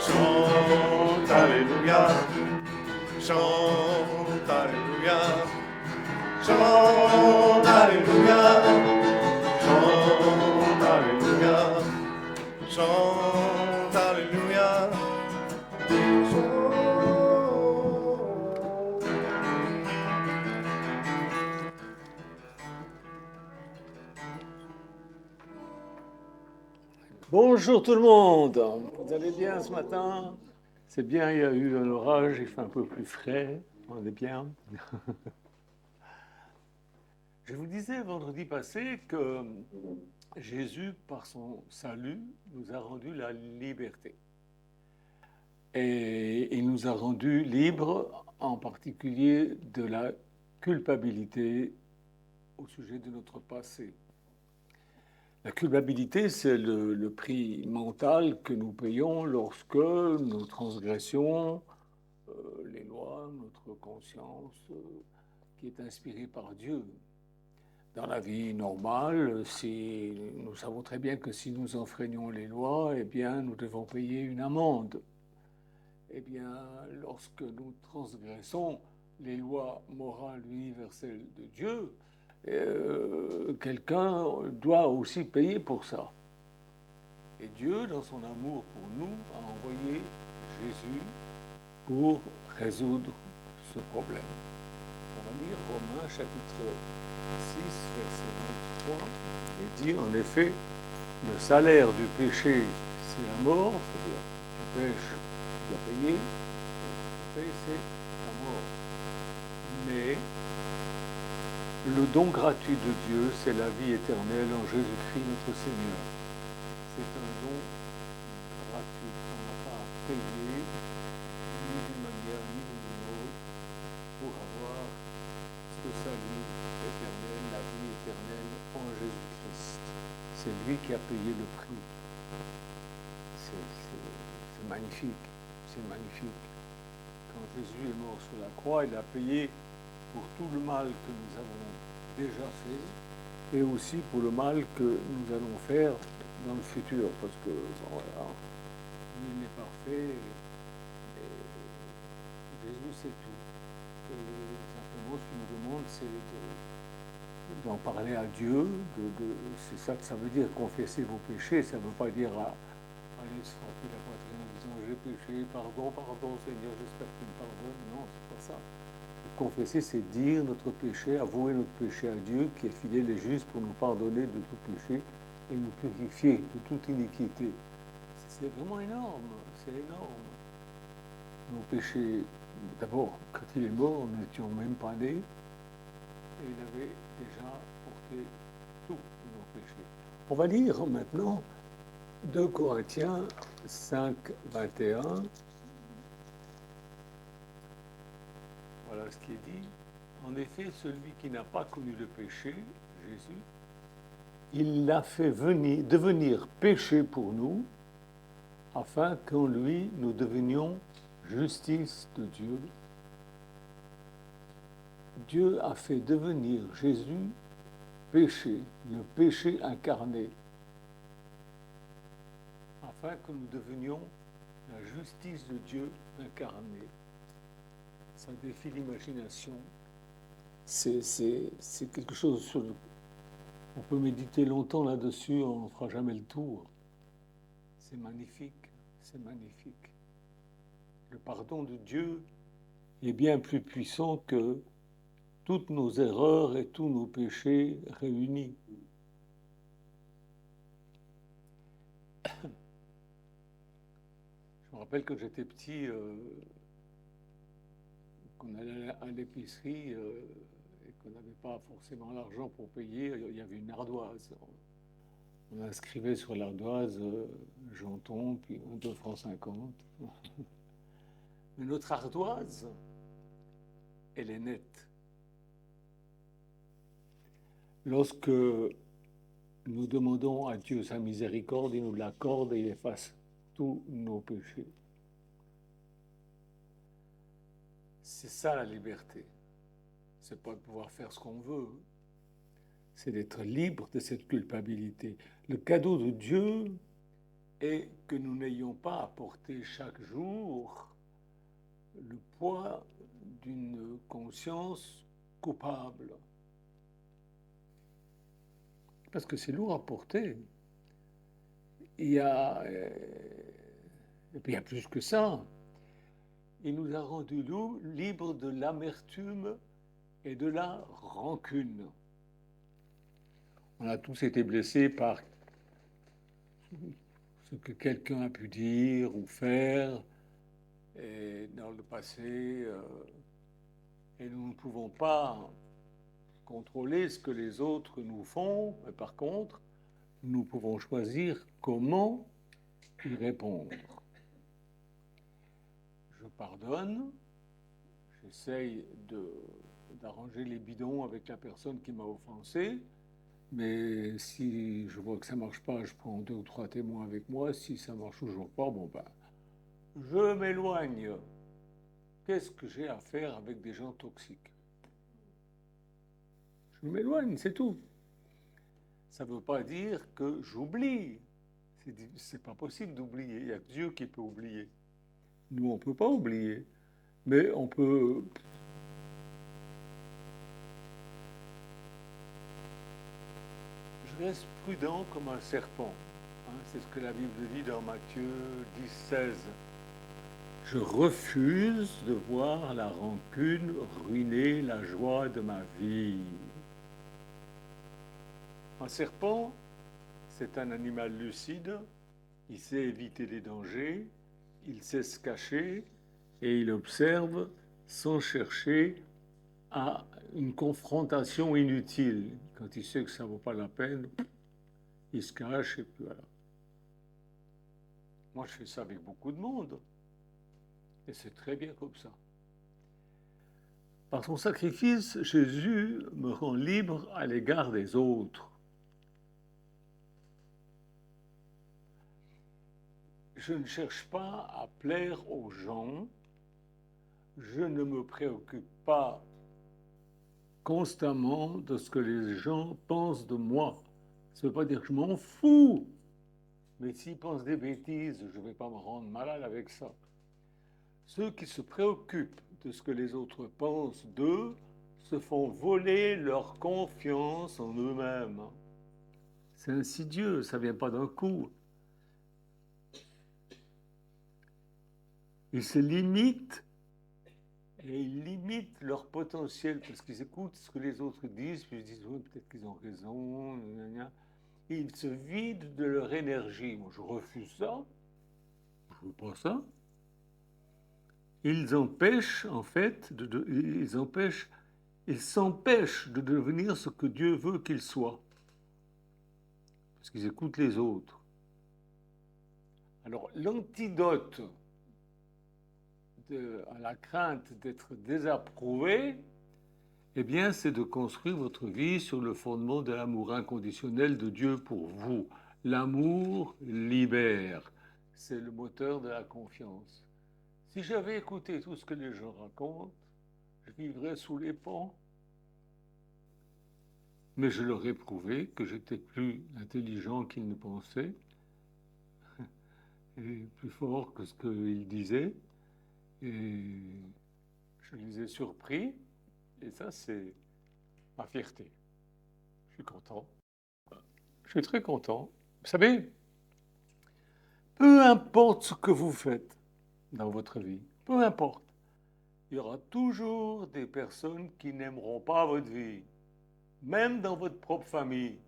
Chante Alléluia, chante Alléluia, chante Alléluia, chante Alléluia, chante Alléluia. Bonjour tout le monde, vous allez bien ce matin? C'est bien, il y a eu un orage, il fait un peu plus frais, on est bien. Je vous disais vendredi passé que Jésus, par son salut, nous a rendu la liberté. Et il nous a rendus libres, en particulier de la culpabilité au sujet de notre passé. La culpabilité, c'est le prix mental que nous payons lorsque nos transgressions, les lois, notre conscience, qui est inspirée par Dieu. Dans la vie normale, nous savons très bien que si nous enfreignons les lois, eh bien, nous devons payer une amende. Eh bien, lorsque nous transgressons les lois morales universelles de Dieu, quelqu'un doit aussi payer pour ça. Et Dieu, dans son amour pour nous, a envoyé Jésus pour résoudre ce problème. On va lire Romains chapitre 6, verset 23. Il dit en effet, le salaire du péché, c'est la mort, c'est-à-dire tu pêches, tu dois payer, tu payes, c'est la mort. Mais le don gratuit de Dieu, c'est la vie éternelle en Jésus-Christ notre Seigneur. C'est un don gratuit. On n'a pas à payer, ni d'une manière ni d'une autre, pour avoir ce salut éternel, la vie éternelle en Jésus-Christ. C'est lui qui a payé le prix. C'est magnifique. C'est magnifique. Quand Jésus est mort sur la croix, il a payé pour tout le mal que nous avons déjà fait et aussi pour le mal que nous allons faire dans le futur, parce que voilà, nul n'est parfait, et Jésus sait tout. Et simplement, ce qu'il nous demande, c'est d'en parler à Dieu. C'est ça que ça veut dire, confesser vos péchés. Ça ne veut pas dire aller se frapper la poitrine en disant j'ai péché, pardon, pardon Seigneur, j'espère que tu me pardonnes. Non, c'est pas ça. Confesser, c'est dire notre péché, avouer notre péché à Dieu, qui est fidèle et juste pour nous pardonner de tout péché et nous purifier de toute iniquité. C'est vraiment énorme, c'est énorme. Nos péchés, d'abord, quand il est mort, nous n'étions même pas nés, et il avait déjà porté tous nos péchés. On va lire maintenant 2 Corinthiens 5, 21. Voilà ce qui est dit. En effet, celui qui n'a pas connu le péché, Jésus, il l'a fait devenir péché pour nous, afin qu'en lui, nous devenions justice de Dieu. Dieu a fait devenir Jésus péché, le péché incarné, afin que nous devenions la justice de Dieu incarnée. Ça défie l'imagination. C'est quelque chose sur le... On peut méditer longtemps là-dessus, on ne fera jamais le tour. C'est magnifique, c'est magnifique. Le pardon de Dieu est bien plus puissant que toutes nos erreurs et tous nos péchés réunis. Je me rappelle quand j'étais petit, qu'on allait à l'épicerie et qu'on n'avait pas forcément l'argent pour payer, il y avait une ardoise. On inscrivait sur l'ardoise Janton, puis 2 francs 50. Mais notre ardoise, elle est nette. Lorsque nous demandons à Dieu sa miséricorde, il nous l'accorde et il efface tous nos péchés. C'est ça la liberté. C'est pas de pouvoir faire ce qu'on veut. C'est d'être libre de cette culpabilité. Le cadeau de Dieu et que nous n'ayons pas à porter chaque jour le poids d'une conscience coupable. Parce que c'est lourd à porter. Il y a, et puis il y a plus que ça. Il nous a rendus libres de l'amertume et de la rancune. On a tous été blessés par ce que quelqu'un a pu dire ou faire dans le passé, et nous ne pouvons pas contrôler ce que les autres nous font, mais par contre, nous pouvons choisir comment y répondre. Je pardonne, j'essaye d'arranger les bidons avec la personne qui m'a offensé, mais si je vois que ça ne marche pas, je prends 2 ou 3 témoins avec moi. Si ça ne marche toujours pas, bon ben, je m'éloigne. Qu'est-ce que j'ai à faire avec des gens toxiques? Je m'éloigne, c'est tout. Ça ne veut pas dire que j'oublie. C'est pas possible d'oublier. Il n'y a que Dieu qui peut oublier. Nous, on ne peut pas oublier. Mais on peut... Je reste prudent comme un serpent. C'est ce que la Bible dit dans Matthieu 10, 16. Je refuse de voir la rancune ruiner la joie de ma vie. Un serpent, c'est un animal lucide, il sait éviter les dangers, il sait se cacher et il observe sans chercher à une confrontation inutile. Quand il sait que ça ne vaut pas la peine, il se cache et puis voilà. Moi, je fais ça avec beaucoup de monde. Et c'est très bien comme ça. Par son sacrifice, Jésus me rend libre à l'égard des autres. Je ne cherche pas à plaire aux gens. Je ne me préoccupe pas constamment de ce que les gens pensent de moi. Ça ne veut pas dire que je m'en fous. Mais s'ils pensent des bêtises, je ne vais pas me rendre malade avec ça. Ceux qui se préoccupent de ce que les autres pensent d'eux se font voler leur confiance en eux-mêmes. C'est insidieux, ça ne vient pas d'un coup. Ils se limitent et ils limitent leur potentiel parce qu'ils écoutent ce que les autres disent, puis ils disent oui, peut-être qu'ils ont raison, gna, gna. Et ils se vident de leur énergie. Moi, je refuse ça. Je ne veux pas ça. Ils empêchent, en fait, ils s'empêchent de devenir ce que Dieu veut qu'ils soient. Parce qu'ils écoutent les autres. Alors, l'antidote à la crainte d'être désapprouvé, eh bien, c'est de construire votre vie sur le fondement de l'amour inconditionnel de Dieu pour vous. L'amour libère. C'est le moteur de la confiance. Si j'avais écouté tout ce que les gens racontent, je vivrais sous les ponts. Mais je leur ai prouvé que j'étais plus intelligent qu'ils ne pensaient, et plus fort que ce qu'ils disaient. Et je les ai surpris, et ça, c'est ma fierté. Je suis content. Je suis très content. Vous savez, peu importe ce que vous faites dans votre vie, peu importe, il y aura toujours des personnes qui n'aimeront pas votre vie, même dans votre propre famille.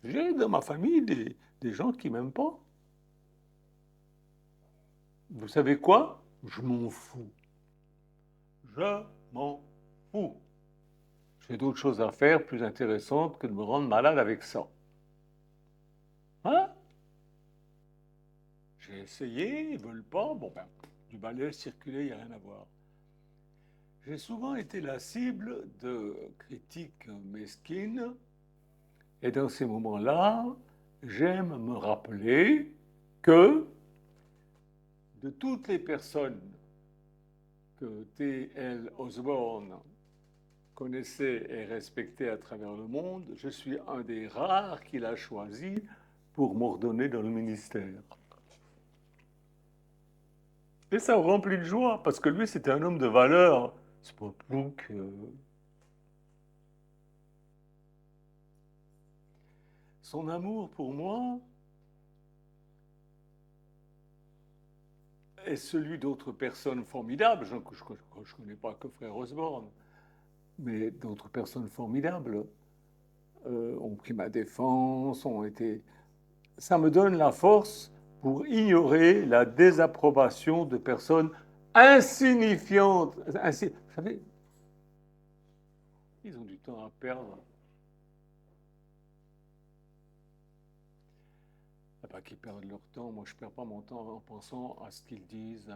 J'ai dans ma famille des gens qui ne m'aiment pas. Vous savez quoi? Je m'en fous. Je m'en fous. J'ai d'autres choses à faire plus intéressantes que de me rendre malade avec ça. Hein? J'ai essayé, ils ne veulent pas. Bon ben, du balai circuler, il n'y a rien à voir. J'ai souvent été la cible de critiques mesquines. Et dans ces moments-là, j'aime me rappeler que de toutes les personnes que T.L. Osborne connaissait et respectait à travers le monde, je suis un des rares qu'il a choisi pour m'ordonner dans le ministère. Et ça me remplit de joie, parce que lui, c'était un homme de valeur. C'est pas plus que... Son amour pour moi est celui d'autres personnes formidables. Je ne connais pas que Frère Osborne, mais d'autres personnes formidables ont pris ma défense, ont été... Ça me donne la force pour ignorer la désapprobation de personnes insignifiantes. Vous savez, ils ont du temps à perdre. Pas qu'ils perdent leur temps. Moi, je ne perds pas mon temps en pensant à ce qu'ils disent,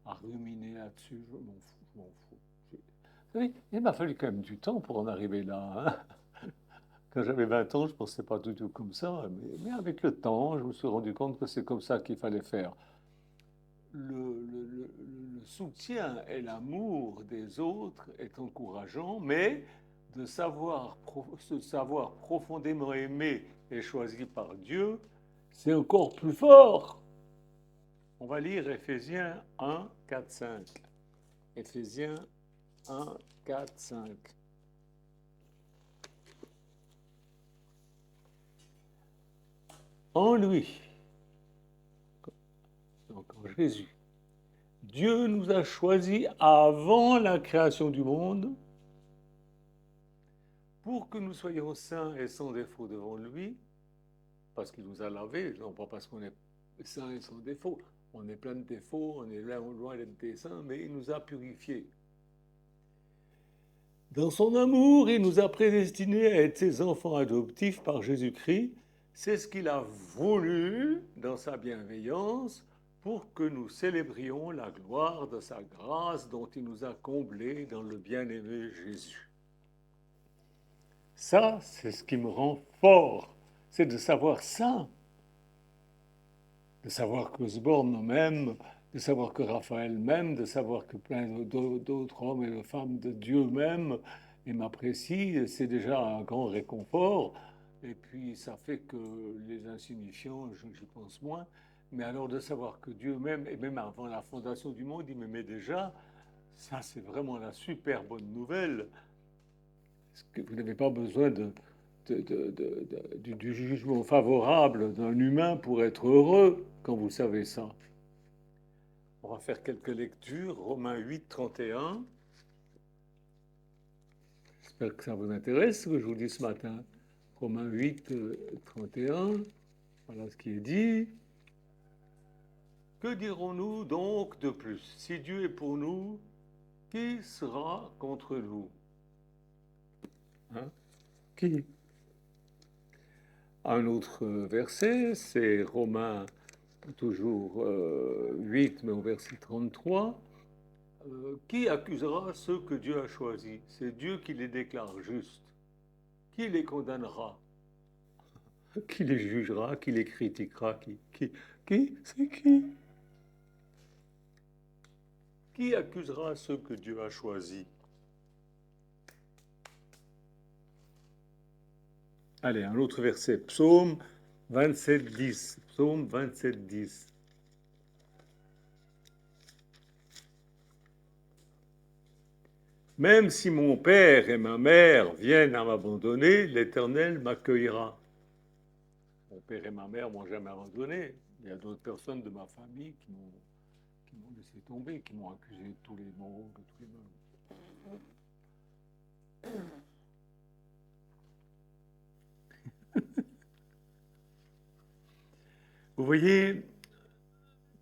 à ruminer là-dessus. Je m'en fous, je m'en fous. Vous savez, il m'a fallu quand même du temps pour en arriver là. Hein. Quand j'avais 20 ans, je ne pensais pas du tout comme ça. Mais avec le temps, je me suis rendu compte que c'est comme ça qu'il fallait faire. Le soutien et l'amour des autres est encourageant, mais de se savoir profondément aimé et choisi par Dieu, c'est encore plus fort. On va lire Éphésiens 1, 4, 5. Éphésiens 1, 4, 5. En lui, donc en Jésus, Dieu nous a choisis avant la création du monde pour que nous soyons saints et sans défaut devant lui, parce qu'il nous a lavés, non pas parce qu'on est saint et sans défaut. On est plein de défauts, on est loin d'être des saints, mais il nous a purifiés. Dans son amour, il nous a prédestinés à être ses enfants adoptifs par Jésus-Christ. C'est ce qu'il a voulu dans sa bienveillance pour que nous célébrions la gloire de sa grâce dont il nous a comblés dans le bien-aimé Jésus. Ça, c'est ce qui me rend fort, c'est de savoir ça. De savoir qu'Osborne m'aime, de savoir que Raphaël m'aime, de savoir que plein d'autres hommes et femmes de Dieu m'aiment et m'apprécient, c'est déjà un grand réconfort. Et puis ça fait que les insignifiants, j'y pense moins. Mais alors de savoir que Dieu m'aime, et même avant la fondation du monde, il m'aimait déjà, ça c'est vraiment la super bonne nouvelle. Parce que vous n'avez pas besoin du jugement favorable d'un humain pour être heureux quand vous savez ça. On va faire quelques lectures. Romains 8, 31. J'espère que ça vous intéresse ce que je vous dis ce matin. Romains 8, 31. Voilà ce qui est dit. Que dirons-nous donc de plus? Si Dieu est pour nous, qui sera contre nous? Hein? Qui? Un autre verset, c'est Romains toujours 8, mais au verset 33. Qui accusera ceux que Dieu a choisis? C'est Dieu qui les déclare justes. Qui les condamnera? Qui les jugera? Qui les critiquera? Qui? C'est qui? Qui accusera ceux que Dieu a choisis? Allez, un autre verset, Psaume 27, 10. Psaume 27, 10. Même si mon père et ma mère viennent à m'abandonner, l'Éternel m'accueillera. Mon père et ma mère m'ont jamais abandonné. Il y a d'autres personnes de ma famille qui m'ont laissé tomber, qui m'ont accusé de tous les maux, de tous les maux. Vous voyez,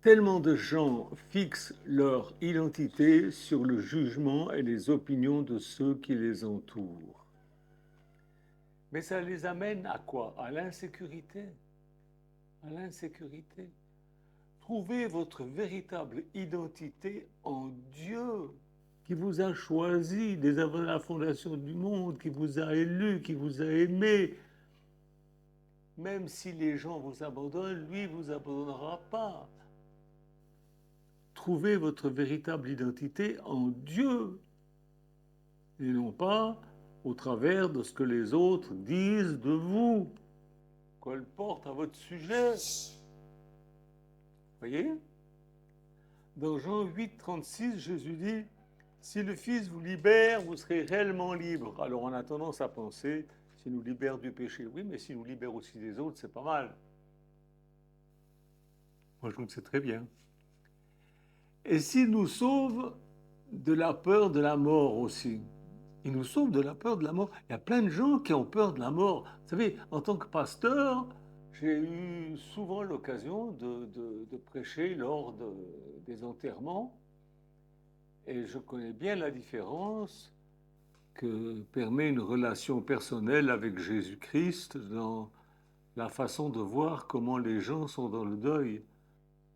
tellement de gens fixent leur identité sur le jugement et les opinions de ceux qui les entourent. Mais ça les amène à quoi? À l'insécurité. À l'insécurité. Trouvez votre véritable identité en Dieu, qui vous a choisi dès avant la fondation du monde, qui vous a élu, qui vous a aimé. Même si les gens vous abandonnent, lui ne vous abandonnera pas. Trouvez votre véritable identité en Dieu, et non pas au travers de ce que les autres disent de vous. colporte à votre sujet. Voyez? Dans Jean 8, 36, Jésus dit, si le Fils vous libère, vous serez réellement libre. Alors on a tendance à penser, s'il nous libère du péché, oui, mais s'il nous libère aussi des autres, c'est pas mal. Moi je trouve que c'est très bien. Et s'il nous sauve de la peur de la mort aussi. Il nous sauve de la peur de la mort. Il y a plein de gens qui ont peur de la mort. Vous savez, en tant que pasteur, j'ai eu souvent l'occasion de prêcher lors des enterrements. Et je connais bien la différence que permet une relation personnelle avec Jésus-Christ dans la façon de voir comment les gens sont dans le deuil.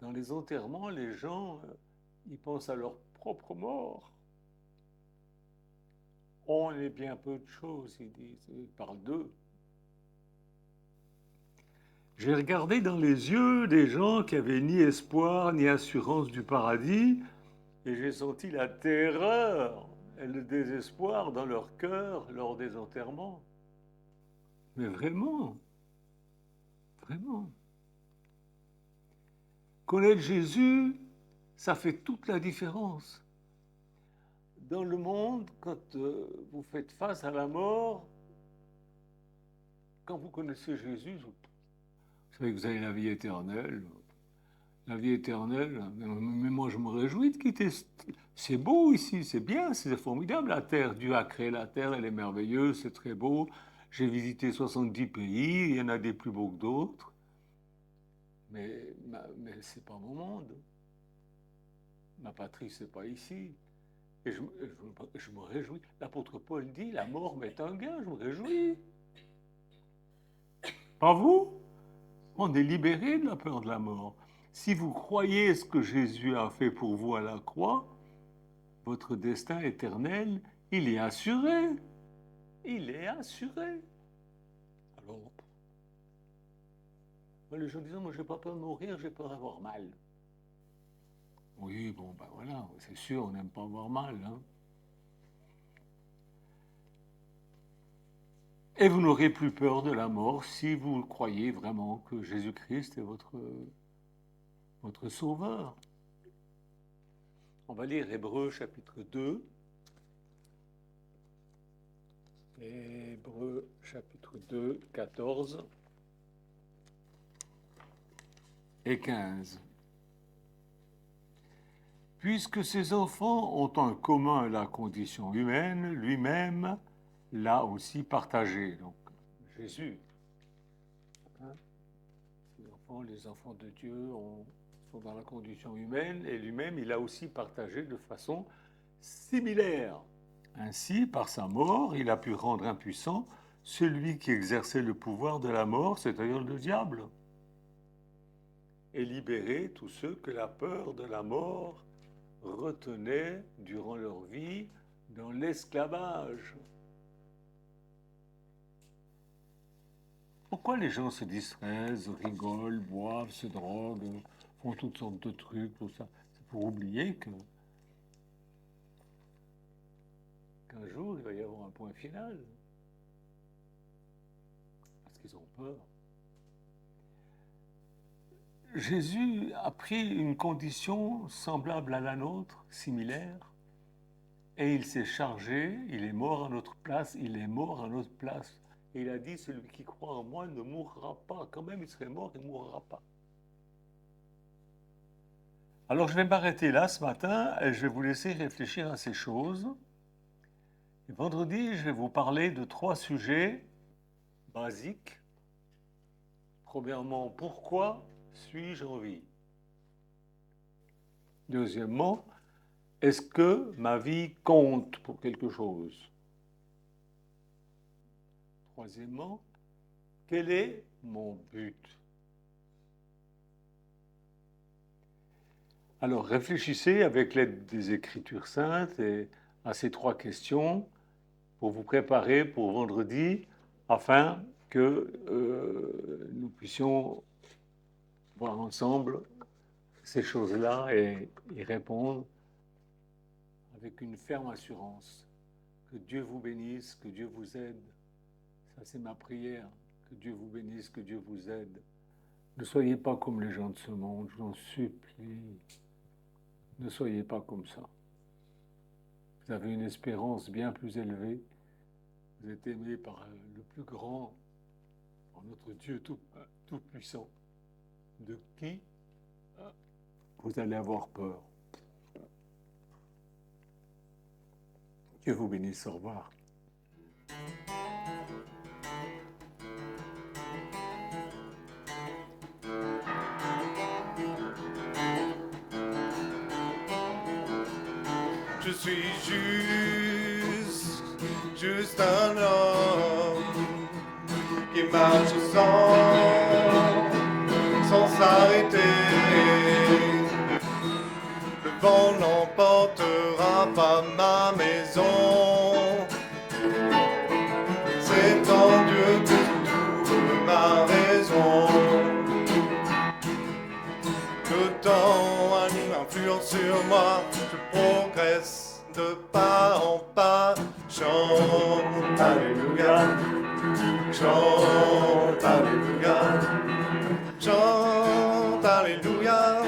Dans les enterrements, les gens, ils pensent à leur propre mort. On est bien peu de choses, ils disent, ils parlent d'eux. J'ai regardé dans les yeux des gens qui avaient ni espoir ni assurance du paradis, et j'ai senti la terreur et le désespoir dans leur cœur lors des enterrements. Mais vraiment, vraiment. Connaître Jésus, ça fait toute la différence. Dans le monde, quand vous faites face à la mort, quand vous connaissez Jésus, vous savez que vous avez la vie éternelle. La vie éternelle, mais moi je me réjouis de quitter. C'est beau ici, c'est bien, c'est formidable la terre. Dieu a créé la terre, elle est merveilleuse, c'est très beau. J'ai visité 70 pays, il y en a des plus beaux que d'autres. Mais c'est pas mon monde. Ma patrie, c'est pas ici. Et je me réjouis. L'apôtre Paul dit, la mort m'est un gain, je me réjouis. Pas vous? On est libéré de la peur de la mort. Si vous croyez ce que Jésus a fait pour vous à la croix, votre destin éternel, il est assuré. Il est assuré. Alors, les gens disent, moi j'ai pas peur de mourir, j'ai peur d'avoir mal. Oui, bon, ben voilà, c'est sûr, on n'aime pas avoir mal. Hein. Et vous n'aurez plus peur de la mort si vous croyez vraiment que Jésus-Christ est votre sauveur. On va lire Hébreux chapitre 2. Hébreux chapitre 2, 14 et 15. Puisque ces enfants ont en commun la condition humaine, lui-même l'a aussi partagée. Donc, Jésus. Hein, les enfants de Dieu sont dans la condition humaine et lui-même, il a aussi partagé de façon similaire. Ainsi, par sa mort, il a pu rendre impuissant celui qui exerçait le pouvoir de la mort, c'est-à-dire le diable, et libérer tous ceux que la peur de la mort retenait durant leur vie dans l'esclavage. Pourquoi les gens se distraisent, rigolent, boivent, se droguent, font toutes sortes de trucs, tout ça? C'est pour oublier qu'un jour, il va y avoir un point final. Parce qu'ils ont peur. Jésus a pris une condition semblable à la nôtre, similaire, et il s'est chargé, il est mort à notre place, il est mort à notre place. Et il a dit, celui qui croit en moi ne mourra pas. Quand même, il serait mort, il ne mourra pas. Alors, je vais m'arrêter là ce matin et je vais vous laisser réfléchir à ces choses. Et vendredi, je vais vous parler de 3 sujets basiques. Premièrement, pourquoi suis-je en vie? Deuxièmement, est-ce que ma vie compte pour quelque chose? Troisièmement, quel est mon but? Alors réfléchissez avec l'aide des Écritures saintes et à ces 3 questions pour vous préparer pour vendredi afin que nous puissions voir ensemble ces choses-là et y répondre avec une ferme assurance. Que Dieu vous bénisse, que Dieu vous aide. Ça, c'est ma prière, Que Dieu vous bénisse, que Dieu vous aide. Ne soyez pas comme les gens de ce monde, je vous en supplie. Ne soyez pas comme ça. Vous avez une espérance bien plus élevée. Vous êtes aimé par le plus grand, par notre Dieu tout-puissant. De qui vous allez avoir peur? Dieu vous bénisse, au revoir. Je suis juste un homme qui marche sans s'arrêter. Le vent n'emportera pas ma maison. C'est en Dieu que trouve ma raison. Le temps a une influence sur moi. Je progresse de pas en pas. Chante, alléluia. Chante, alléluia. Chante, alléluia.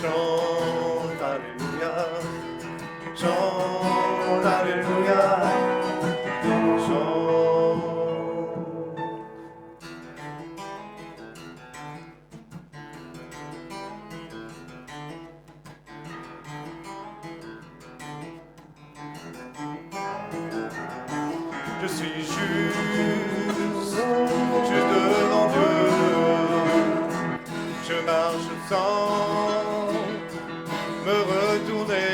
Chante, alléluia. Chante, alléluia. Chante. Je suis juste devant Dieu. Je marche sans me retourner.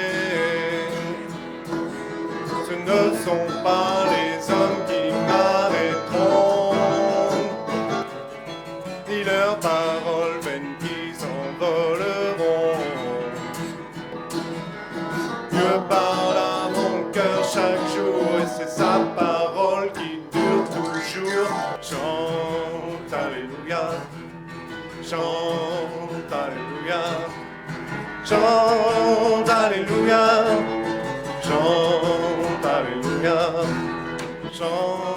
Ce ne sont pas les hommes qui m'arrêteront, ni leurs paroles vaines qui s'envoleront. Dieu parle à mon cœur chaque jour et c'est sa parole qui dure toujours. Chante, alléluia. Chante, alléluia. Chante, alléluia. Chante, alléluia. Chante.